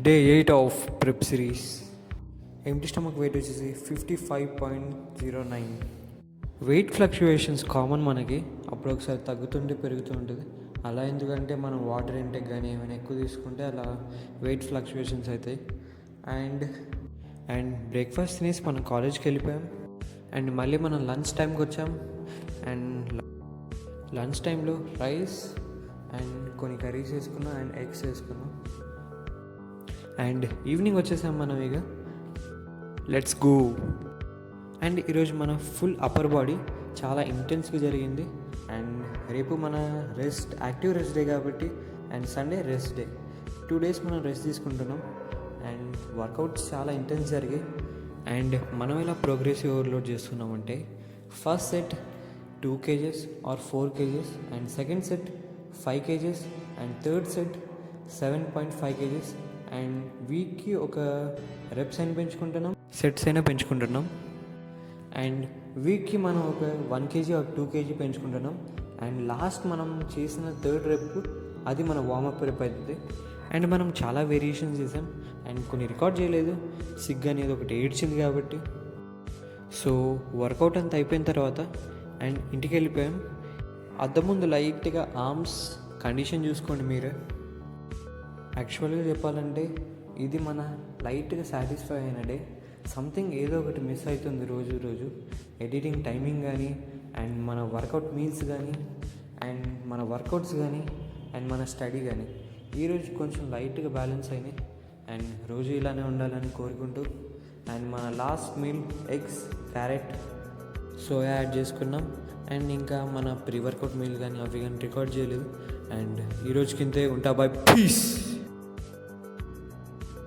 Day 8 of prep series. Empty stomach weight వచ్చేసి 55.09. Wait fluctuations common మనకి, అప్పుడు ఒకసారి తగ్గుతుంటే పెరుగుతూ ఉంటుంది. అలా ఎందుకంటే మనం వాటర్ ఇంటేక్ కానీ ఏమైనా ఎక్కువ తీసుకుంటే అలా వెయిట్ ఫ్లక్చుయేషన్స్ అవుతాయి. అండ్ బ్రేక్ఫాస్ట్ తినేసి మనం కాలేజ్కి వెళ్ళిపోయాం. అండ్ మళ్ళీ మనం లంచ్ టైంకి వచ్చాం. అండ్ లంచ్ టైంలో రైస్ అండ్ కొన్ని కర్రీస్ వేసుకున్నాం అండ్ ఎగ్స్ వేసుకున్నాం. అండ్ ఈవినింగ్ వచ్చేసాం మనం, ఇక లెట్స్ గో. అండ్ ఈరోజు మన ఫుల్ అప్పర్ బాడీ చాలా ఇంటెన్స్గా జరిగింది. అండ్ రేపు మన యాక్టివ్ రెస్ట్ డే కాబట్టి, and Sunday rest day. 2 days మనం రెస్ట్ తీసుకుంటున్నాం. అండ్ వర్కౌట్స్ చాలా ఇంటెన్స్ జరిగాయి. అండ్ మనం ఎలా ప్రోగ్రెసివ్ ఓవర్లోడ్ చేస్తున్నామంటే, first set 2 kgs or 4 kgs, and second set 5 kgs, and third set 7.5 kgs. And వీక్కి ఒక రెప్స్ అయినా పెంచుకుంటున్నాం, సెట్స్ అయినా పెంచుకుంటున్నాం. అండ్ వీక్కి మనం ఒక 1 kg ఆర్ 2 kg పెంచుకుంటున్నాం. అండ్ లాస్ట్ మనం చేసిన థర్డ్ రెప్ అది మన వార్మప్ రెప్ అవుతుంది. అండ్ మనం చాలా వేరియేషన్స్ చేసాం అండ్ కొన్ని రికార్డ్ చేయలేదు, సిగ్ అనేది ఒకటి ఏడ్చింది కాబట్టి. సో వర్కౌట్ అంతా అయిపోయిన తర్వాత అండ్ ఇంటికి వెళ్ళిపోయాం. అద్దం ముందు లైట్గా ఆర్మ్స్ కండిషన్ చూసుకోండి మీరే. యాక్చువల్గా చెప్పాలంటే ఇది మన లైట్గా సాటిస్ఫై అయిన డే. సంథింగ్ ఏదో ఒకటి మిస్ అవుతుంది రోజు ఎడిటింగ్ టైమింగ్ కానీ, అండ్ మన వర్కౌట్ మీల్స్ కానీ, అండ్ మన వర్కౌట్స్ కానీ, అండ్ మన స్టడీ కానీ. ఈరోజు కొంచెం లైట్గా బ్యాలెన్స్ అయినాయి. అండ్ రోజు ఇలానే ఉండాలని కోరుకుంటూ, అండ్ మన last meal eggs, carrot, soya add చేసుకున్నాం. అండ్ ఇంకా మన ప్రీ వర్కౌట్ మీల్ కానీ అవి కానీ రికార్డ్ చేయలేదు. అండ్ ఈరోజుకింతే, ఉంటా, బై, పీస్.